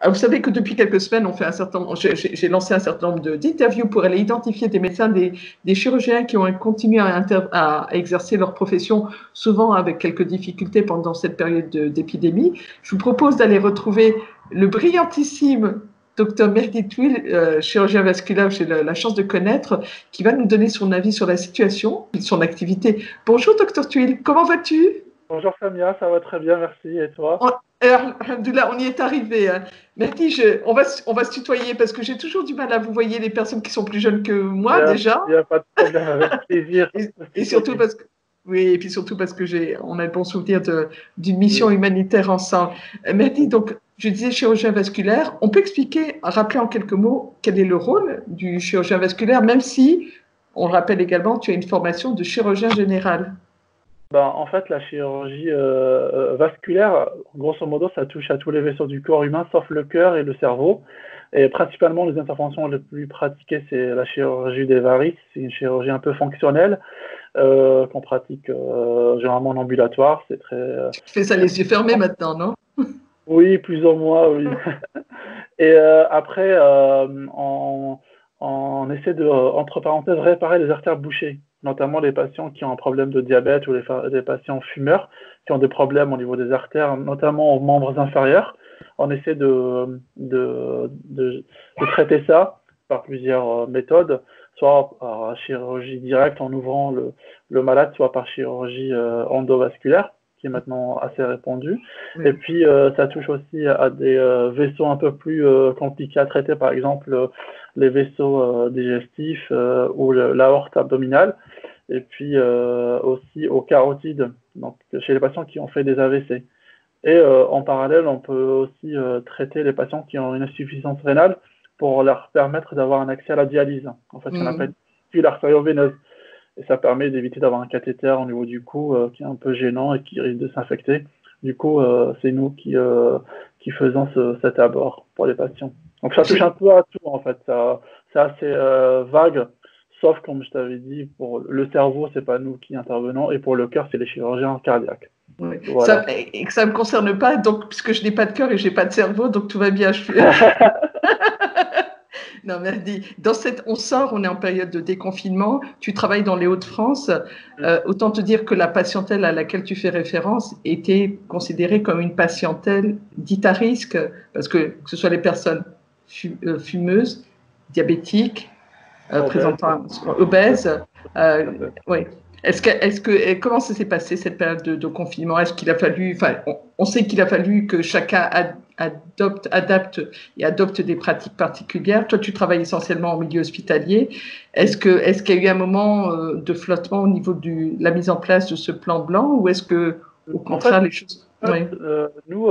Ah, vous savez que depuis quelques semaines, j'ai lancé un certain nombre d'interviews pour aller identifier des médecins, des chirurgiens qui ont continué à exercer leur profession, souvent avec quelques difficultés pendant cette période d'épidémie. Je vous propose d'aller retrouver le brillantissime Dr Mehdi Touil, chirurgien vasculaire que j'ai la chance de connaître, qui va nous donner son avis sur la situation et son activité. Bonjour Dr Touil, comment vas-tu? Bonjour Samia, ça va très bien, merci. Et toi? Alhamdoulilah, on y est arrivé. Hein. Mehdi, on va se tutoyer parce que j'ai toujours du mal à vous voyez les personnes qui sont plus jeunes que Il moi n'y a, déjà. il y a pas de problème, avec plaisir de se Et surtout tutoyer. parce que, oui, et puis surtout parce que on a le bon souvenir d'une mission Oui, humanitaire ensemble. Mehdi, oui. donc, je disais chirurgien vasculaire. On peut expliquer, rappeler en quelques mots quel est le rôle du chirurgien vasculaire, même si, on le rappelle également, tu as une formation de chirurgien général. Ben, en fait, la chirurgie vasculaire, grosso modo, ça touche à tous les vaisseaux du corps humain, sauf le cœur et le cerveau. Et principalement, les interventions les plus pratiquées, c'est la chirurgie des varices. C'est une chirurgie un peu fonctionnelle qu'on pratique généralement en ambulatoire. C'est très, Tu fais ça très... les yeux fermés maintenant, non? Oui, plus ou moins, oui. Et après, on essaie de, entre parenthèses, réparer les artères bouchées, notamment les patients qui ont un problème de diabète ou les patients fumeurs qui ont des problèmes au niveau des artères, notamment aux membres inférieurs. On essaie de traiter ça par plusieurs méthodes, soit par chirurgie directe en ouvrant le malade, soit par chirurgie endovasculaire, qui est maintenant assez répandue. Et Oui. puis, ça touche aussi à des vaisseaux un peu plus compliqués à traiter, par exemple les vaisseaux digestifs ou l'aorte abdominale, et puis aussi aux carotides, donc chez les patients qui ont fait des AVC. Et en parallèle, on peut aussi traiter les patients qui ont une insuffisance rénale pour leur permettre d'avoir un accès à la dialyse, en fait, qu'on appelle Hmm. l'artérioveineuse. Et ça permet d'éviter d'avoir un cathéter au niveau du cou qui est un peu gênant et qui risque de s'infecter. Du coup, c'est nous qui faisons cet abord pour les patients. Donc ça touche un peu à tout en fait. C'est assez vague, sauf comme je t'avais dit, pour le cerveau, c'est pas nous qui intervenons, et pour le cœur, c'est les chirurgiens cardiaques. Oui. Voilà. Et que ça ne me concerne pas, donc, puisque je n'ai pas de cœur et je n'ai pas de cerveau, donc tout va bien. Non, merci. On sort, on est en période de déconfinement. Tu travailles dans les Hauts-de-France. Autant te dire que la patientèle à laquelle tu fais référence était considérée comme une patientèle dite à risque, parce que ce soit les personnes fumeuses, diabétiques, Obèse, présentant ouais, obèses. tout à fait. Oui. Comment ça s'est passé cette période de confinement? Est-ce qu'il a fallu, enfin, on sait qu'il a fallu que chacun adapte et adopte des pratiques particulières. Toi, tu travailles essentiellement en milieu hospitalier. Oui. Est-ce qu'il y a eu un moment de flottement au niveau de la mise en place de ce plan blanc ou est-ce que, au En fait, contraire, les choses. Oui. nous,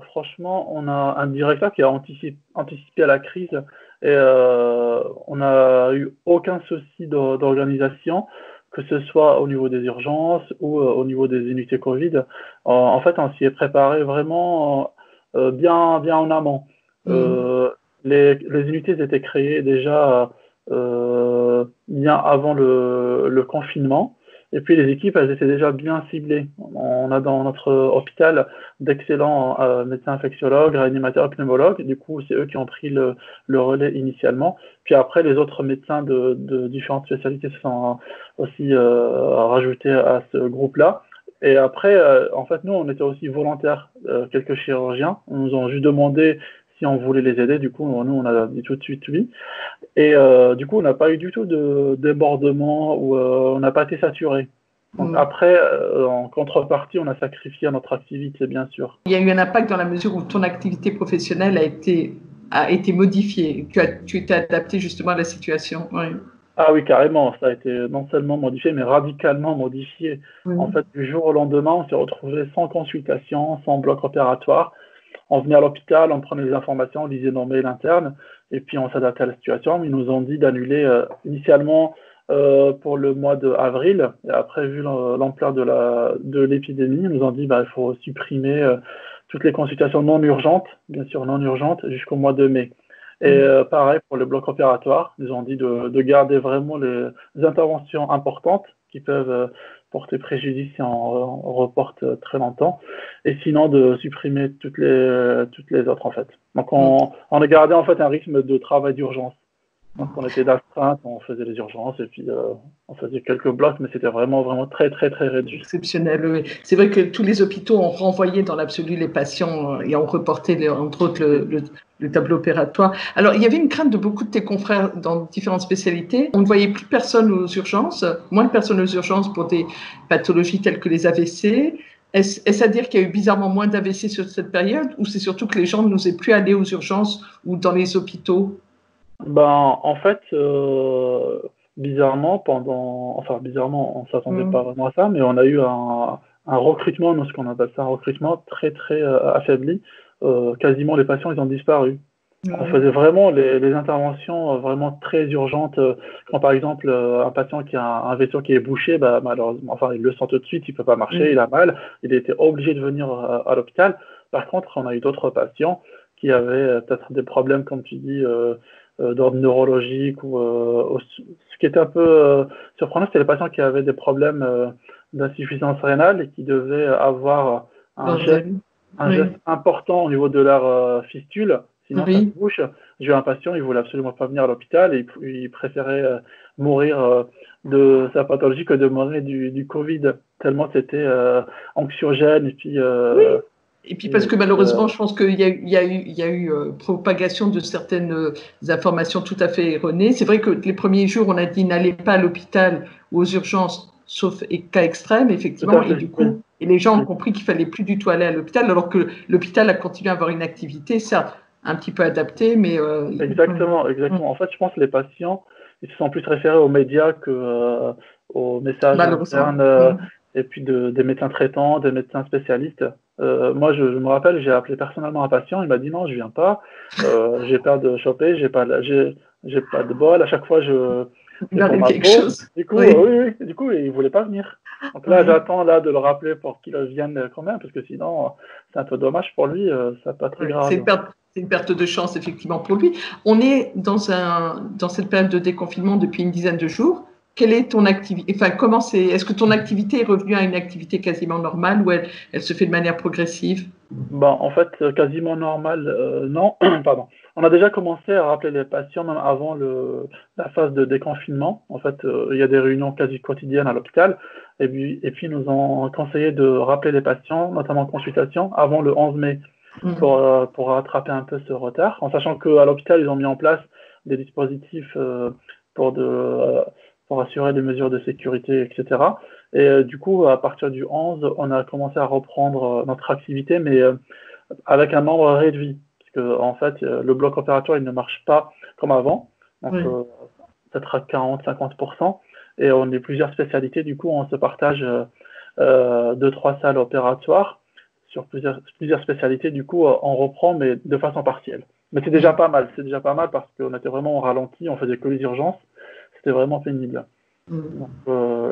franchement, on a un directeur qui a anticipé à la crise et on n'a eu aucun souci d'organisation, que ce soit au niveau des urgences ou au niveau des unités Covid. En fait, on s'y est préparé vraiment bien en amont. Mm. Euh, les unités étaient créées déjà bien avant le confinement. Et puis les équipes, elles étaient déjà bien ciblées. On a dans notre hôpital d'excellents médecins infectiologues, réanimateurs, pneumologues. Du coup, c'est eux qui ont pris le relais initialement. Puis après, les autres médecins de différentes spécialités se sont aussi rajoutés à ce groupe-là. Et après, en fait, nous, on était aussi volontaires, quelques chirurgiens. On nous a juste demandé si on voulait les aider. Du coup, nous, on a dit tout de suite oui. Et du coup, on n'a pas eu du tout de débordement ou on n'a pas été saturé. Donc Mm. après, en contrepartie, on a sacrifié notre activité, bien sûr. Il y a eu un impact dans la mesure où ton activité professionnelle a été modifiée. Tu t'es adapté justement à la situation. Oui. Ah oui, carrément, ça a été non seulement modifié, mais radicalement modifié. En Oui. fait, du jour au lendemain, on s'est retrouvé sans consultation, sans bloc opératoire. On venait à l'hôpital, on prenait les informations, on lisait nos mails internes, et puis on s'adaptait à la situation. Ils nous ont dit d'annuler initialement pour le mois d'avril, et après, vu l'ampleur de l'épidémie, ils nous ont dit bah, il faut supprimer toutes les consultations non urgentes, bien sûr non urgentes, jusqu'au mois de mai. Et Mm. pareil pour le bloc opératoire, ils ont dit de garder vraiment les interventions importantes qui peuvent porter préjudice si on reporte très longtemps. Et sinon, de supprimer toutes les autres, en fait. Donc, on a gardé, en fait, un rythme de travail d'urgence. Donc, on était d'astreinte, on faisait les urgences et puis on faisait quelques blocs, mais c'était vraiment très, très, très réduit. Exceptionnel, oui. C'est vrai que tous les hôpitaux ont renvoyé dans l'absolu les patients et ont reporté, entre autres, le tableau opératoire. Alors, il y avait une crainte de beaucoup de tes confrères dans différentes spécialités. On ne voyait plus personne aux urgences, moins de personnes aux urgences pour des pathologies telles que les AVC. Est-ce à dire qu'il y a eu bizarrement moins d'AVC sur cette période, ou c'est surtout que les gens n'osaient plus aller aux urgences ou dans les hôpitaux? Ben, en fait, bizarrement, bizarrement, on s'attendait pas vraiment à ça, mais on a eu un recrutement, nous, ce qu'on appelle ça, un recrutement très, très affaibli. Quasiment, les patients, ils ont disparu. On faisait vraiment les interventions vraiment très urgentes. Quand, par exemple, un patient qui a un vaisseau qui est bouché, bah, malheureusement, enfin, il le sent tout de suite, il peut pas marcher, il a mal, il était obligé de venir à l'hôpital. Par contre, on a eu d'autres patients qui avaient peut-être des problèmes, comme tu dis, d'ordre neurologique ce qui était un peu surprenant, c'était les patients qui avaient des problèmes d'insuffisance rénale et qui devaient avoir un geste important au niveau de leur fistule, sinon ça se bouche. J'ai eu un patient, il voulait absolument pas venir à l'hôpital et il préférait mourir de sa pathologie que de mourir du Covid, tellement c'était anxiogène et puis et puis parce que malheureusement, je pense qu'il y a eu propagation de certaines informations tout à fait erronées. C'est vrai que les premiers jours, on a dit n'allez pas à l'hôpital ou aux urgences, sauf cas extrêmes, effectivement. Et du coup, et les gens ont compris qu'il fallait plus du tout aller à l'hôpital, alors que l'hôpital a continué à avoir une activité, certes, un petit peu adaptée, mais... Exactement. En fait, je pense que les patients, ils se sont plus référés aux médias aux messages internes et puis des médecins traitants, des médecins spécialistes. Moi, je me rappelle, j'ai appelé personnellement un patient, il m'a dit non, je viens pas, j'ai peur de choper, j'ai pas de bol, à chaque fois je prends ma peau. Du coup, du coup, il voulait pas venir. Donc là, j'attends de le rappeler pour qu'il vienne quand même, parce que sinon, c'est un peu dommage pour lui, ça peut être grave. C'est une perte de chance, effectivement, pour lui. On est dans cette période de déconfinement depuis une dizaine de jours. Quelle est ton activité? Enfin, est-ce que ton activité est revenue à une activité quasiment normale ou elle se fait de manière progressive? En fait, quasiment normale, non. Pardon. On a déjà commencé à rappeler les patients même avant la phase de déconfinement. En fait, il y a des réunions quasi quotidiennes à l'hôpital. Et puis, nous ont conseillé de rappeler les patients, notamment en consultation, avant le 11 mai pour rattraper un peu ce retard. En sachant qu'à l'hôpital, ils ont mis en place des dispositifs pour assurer des mesures de sécurité, etc. Et du coup, à partir du 11, on a commencé à reprendre notre activité, mais avec un nombre réduit. Parce que, en fait, le bloc opératoire, il ne marche pas comme avant. Donc, peut-être à 40-50%. Et on est plusieurs spécialités. Du coup, on se partage 2-3 salles opératoires sur plusieurs spécialités. Du coup, on reprend, mais de façon partielle. Mais c'est déjà pas mal. C'est déjà pas mal parce qu'on était vraiment au ralenti. On faisait que les urgences. C'était vraiment pénible. Donc,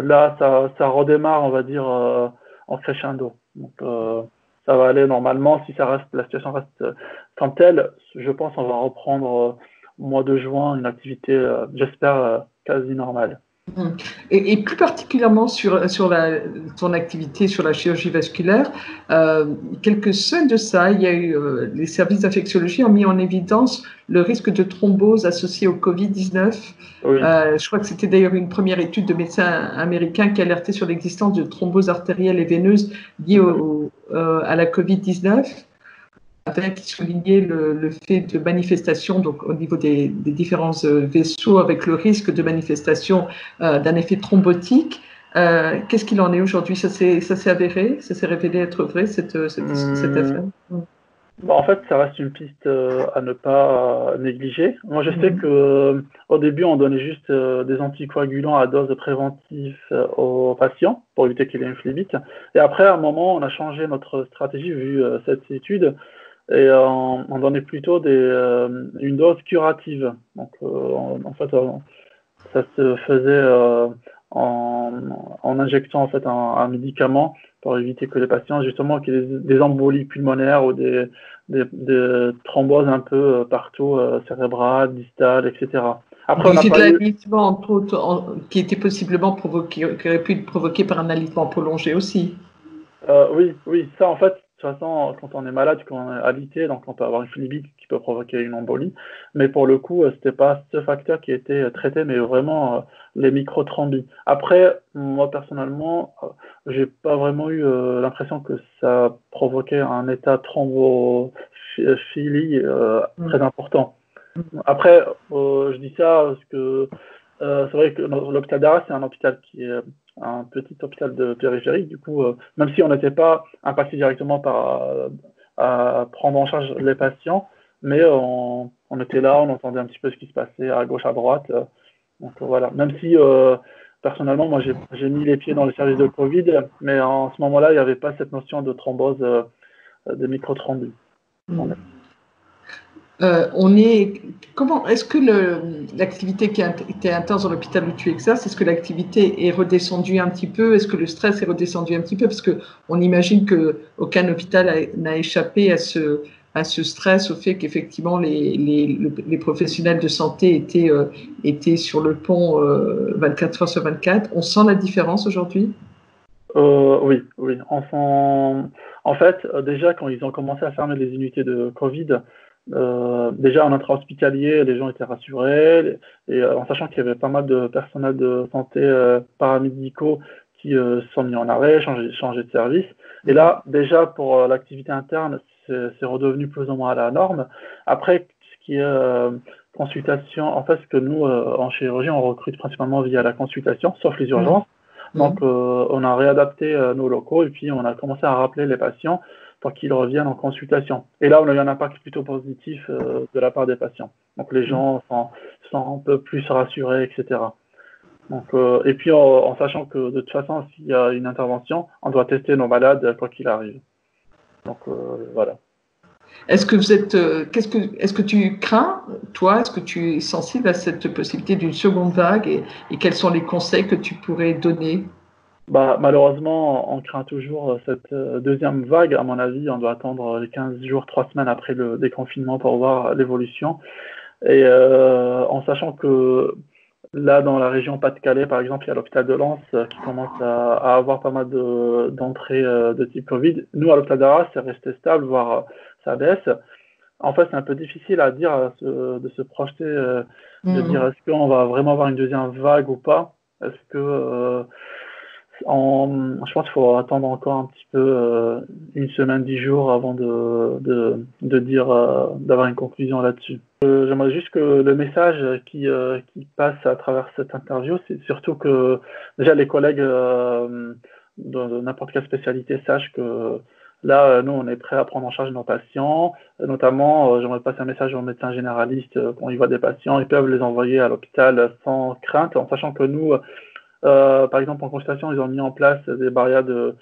là, ça redémarre, on va dire, en crescendo. Donc, ça va aller normalement. Si la situation reste comme telle, je pense qu'on va reprendre au mois de juin une activité, j'espère, quasi normale. Et plus particulièrement sur ton activité sur la chirurgie vasculaire, quelques semaines de ça, il y a eu les services d'infectiologie ont mis en évidence le risque de thrombose associé au Covid-19. Je crois que c'était d'ailleurs une première étude de médecins américains qui alertait sur l'existence de thrombose artérielle et veineuse liée à la Covid-19. Avec souligné le fait de manifestation donc au niveau des différents vaisseaux avec le risque de manifestation d'un effet thrombotique. Qu'est-ce qu'il en est aujourd'hui? Ça s'est avéré? Ça s'est révélé être vrai, cette affaire? En fait, ça reste une piste à ne pas négliger. Moi, je sais que au début, on donnait juste des anticoagulants à dose préventive aux patients pour éviter qu'il ait une phlébite. Et après, à un moment, on a changé notre stratégie vu cette étude. Et on donnait plutôt une dose curative. Donc, en fait, ça se faisait en injectant en fait un médicament pour éviter que les patients, justement, qui aient des embolies pulmonaires ou des thromboses un peu partout, cérébrales, distales, etc. Après, on n'a C'est de pas eu. l'alisement, entre autres, qui était possiblement provoqué, qui aurait pu être provoqué par un alisement prolongé aussi. Oui, oui, ça en fait, de toute façon, quand on est malade, quand on est alité, donc on peut avoir une phlébite qui peut provoquer une embolie. Mais pour le coup, c'était pas ce facteur qui était traité, mais vraiment les microthrombes. Après, moi personnellement, j'ai pas vraiment eu l'impression que ça provoquait un état thrombophilie très Mm. important. Après, je dis ça parce que c'est vrai que l'hôpital d'Arras, c'est un hôpital qui est un petit hôpital de périphérie. Du coup, même si on n'était pas impacté directement par à prendre en charge les patients, mais on était là, on entendait un petit peu ce qui se passait à gauche, à droite. Donc voilà. Même si personnellement, moi, j'ai mis les pieds dans le service de Covid, mais en ce moment-là, il n'y avait pas cette notion de thrombose, de microthrombie. Mm. On est, comment, est-ce que l'activité qui était intense dans l'hôpital où tu exerces, est-ce que l'activité est redescendue un petit peu? Est-ce que le stress est redescendu un petit peu? Parce que on imagine que aucun hôpital n'a échappé à ce stress, au fait qu'effectivement les professionnels de santé étaient sur le pont 24 heures sur 24. On sent la différence aujourd'hui? Oui, oui. En fait, déjà, quand ils ont commencé à fermer les unités de Covid, déjà en intra-hospitalier, les gens étaient rassurés, et en sachant qu'il y avait pas mal de personnels de santé paramédicaux qui se sont mis en arrêt, changé de service. Et là, déjà, pour l'activité interne, c'est redevenu plus ou moins à la norme. Après, ce qui est consultation, en fait, ce que nous, en chirurgie, on recrute principalement via la consultation, sauf les Mm. urgences. Donc, Mm. on a réadapté nos locaux et puis on a commencé à rappeler les patients pour qu'ils reviennent en consultation. Et là, on a eu un impact plutôt positif de la part des patients. Donc, les gens sont un peu plus rassurés, etc. Donc, et puis, en sachant que de toute façon, s'il y a une intervention, on doit tester nos malades quoi qu'il arrive. Donc, voilà. Est-ce que vous êtes, est-ce que tu crains, toi, est-ce que tu es sensible à cette possibilité d'une seconde vague et quels sont les conseils que tu pourrais donner? Bah, malheureusement, on craint toujours cette deuxième vague. À mon avis, on doit attendre les 15 jours, 3 semaines après le déconfinement pour voir l'évolution. Et en sachant que là, dans la région Pas-de-Calais, par exemple, il y a l'hôpital de Lens qui commence à avoir pas mal d'entrées de type Covid. Nous, à l'hôpital d'Arras, c'est resté stable, voire ça baisse. En fait, c'est un peu difficile à dire, de se projeter, de dire Mm. est-ce qu'on va vraiment avoir une deuxième vague ou pas. Est-ce que je pense qu'il faut attendre encore un petit peu, une semaine, 10 jours avant de dire, d'avoir une conclusion là-dessus. J'aimerais juste que le message qui passe à travers cette interview, c'est surtout que déjà les collègues de n'importe quelle spécialité sachent que là, nous, on est prêt à prendre en charge nos patients. Notamment, j'aimerais passer un message aux médecins généralistes quand ils voient des patients, ils peuvent les envoyer à l'hôpital sans crainte, en sachant que nous, par exemple, en consultation, ils ont mis en place des barrières de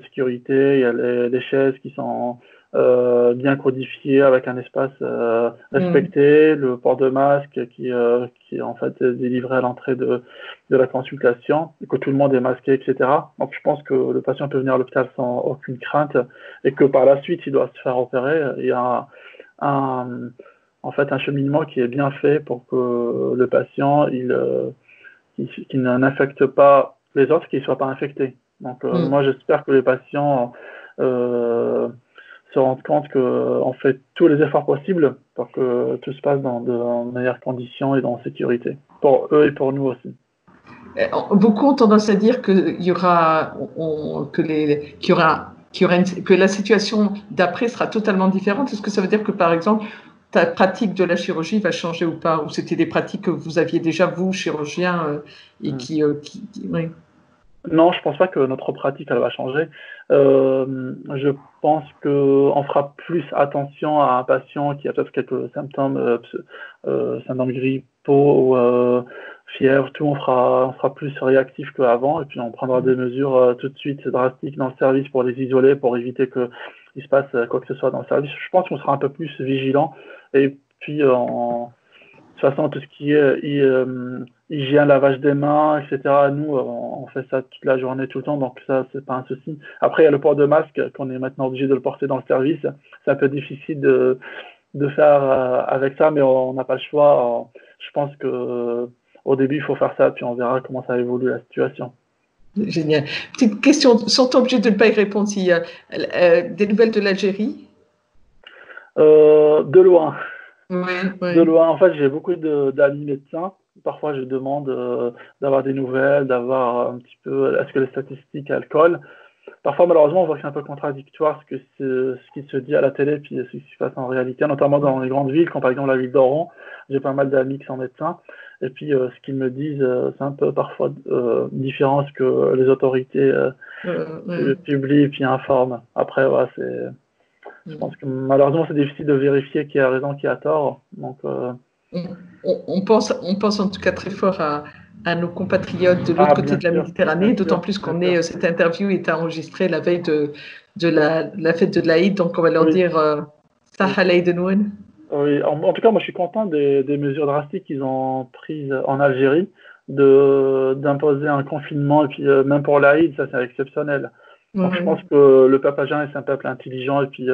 sécurité. Il y a les chaises qui sont bien codifiées avec un espace Mm. respecté, le port de masque qui est en fait délivré à l'entrée de la consultation, que tout le monde est masqué, etc. Donc, je pense que le patient peut venir à l'hôpital sans aucune crainte et que par la suite, il doit se faire opérer. Il y a un, en fait un cheminement qui est bien fait pour que le patient qui n'affecte pas les autres, qui ne soient pas infectés. Donc, Mm. moi, j'espère que les patients se rendent compte qu'on fait tous les efforts possibles pour que tout se passe dans de meilleures conditions et dans sécurité, pour eux et pour nous aussi. Beaucoup ont tendance à dire qu'il y aura, que la situation d'après sera totalement différente. Est-ce que ça veut dire que, par exemple, ta pratique de la chirurgie va changer ou pas? Ou c'était des pratiques que vous aviez déjà, vous, chirurgien, et Mm. oui. Non, je pense pas que notre pratique elle va changer. Je pense qu'on fera plus attention à un patient qui a peut-être quelques symptômes, symptômes grippaux ou fièvre, tout. On sera plus réactif qu'avant et puis on prendra des mesures tout de suite drastiques dans le service pour les isoler, pour éviter qu'il se passe quoi que ce soit dans le service. Je pense qu'on sera un peu plus vigilant et puis de toute façon, tout ce qui est hygiène, lavage des mains, etc., nous, on fait ça toute la journée, tout le temps, donc ça, c'est pas un souci. Après, il y a le port de masque, qu'on est maintenant obligé de le porter dans le service. C'est un peu difficile de faire avec ça, mais on n'a pas le choix. je pense que au début, il faut faire ça, puis on verra comment ça évolue la situation. Génial. Petite question, sans obligé de ne pas y répondre, s'il y a des nouvelles de l'Algérie? De loin. Oui, De oui. loin, en fait, j'ai beaucoup d'amis médecins. Parfois, je demande d'avoir des nouvelles, d'avoir un petit peu, est-ce que les statistiques, elles collent. Parfois, malheureusement, on voit que c'est un peu contradictoire ce qui se dit à la télé puis ce qui se passe en réalité, notamment dans les grandes villes, comme par exemple la ville d'Oran. J'ai pas mal d'amis qui sont médecins. Et puis, ce qu'ils me disent, c'est un peu parfois différent ce que les autorités Ouais. publient puis informent. Après, ouais, je pense que malheureusement, c'est difficile de vérifier qui a raison, qui a tort. Donc, On pense en tout cas très fort à nos compatriotes de l'autre ah, côté de la Méditerranée, bien d'autant sûr, plus bien qu'on sûr. est, cette interview est enregistrée la veille de la fête de l'Aïd, donc on va leur Oui, dire oui. Saha l'Aïd Noun. Oui, en tout cas, moi, je suis content des mesures drastiques qu'ils ont prises en Algérie, d'imposer un confinement, et puis même pour l'Aïd, ça, c'est exceptionnel. Donc, je pense que le peuple algérien, c'est un peuple intelligent, et puis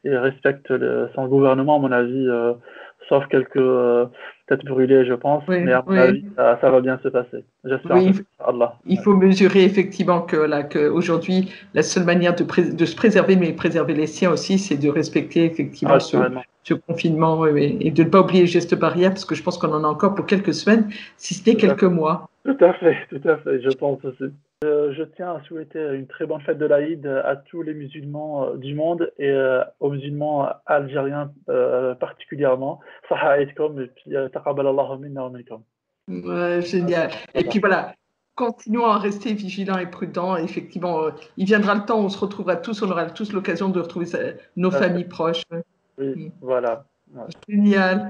il respecte son gouvernement, à mon avis, sauf quelques têtes brûlées, je pense, Oui, mais à mon oui, avis, ça va bien se passer. J'espère en tout oui. cas, Allah. Il faut mesurer effectivement que aujourd'hui, la seule manière de se préserver, mais préserver les siens aussi, c'est de respecter effectivement Ah, carrément. ce confinement, oui, et de ne pas oublier les gestes barrières, parce que je pense qu'on en a encore pour quelques semaines, si ce n'est Tout à quelques fait. mois. Tout à fait, je pense aussi. Je tiens à souhaiter une très bonne fête de l'Aïd à tous les musulmans du monde et aux musulmans algériens particulièrement. Saha alaykoum et puis taqabbal Allahu minna wa minkum. Ouais, génial. Et puis voilà, continuons à rester vigilants et prudents. Effectivement, il viendra le temps où on se retrouvera tous, on aura tous l'occasion de retrouver nos Tout à fait. familles proches. Oui, Mm. voilà. Ouais. Génial.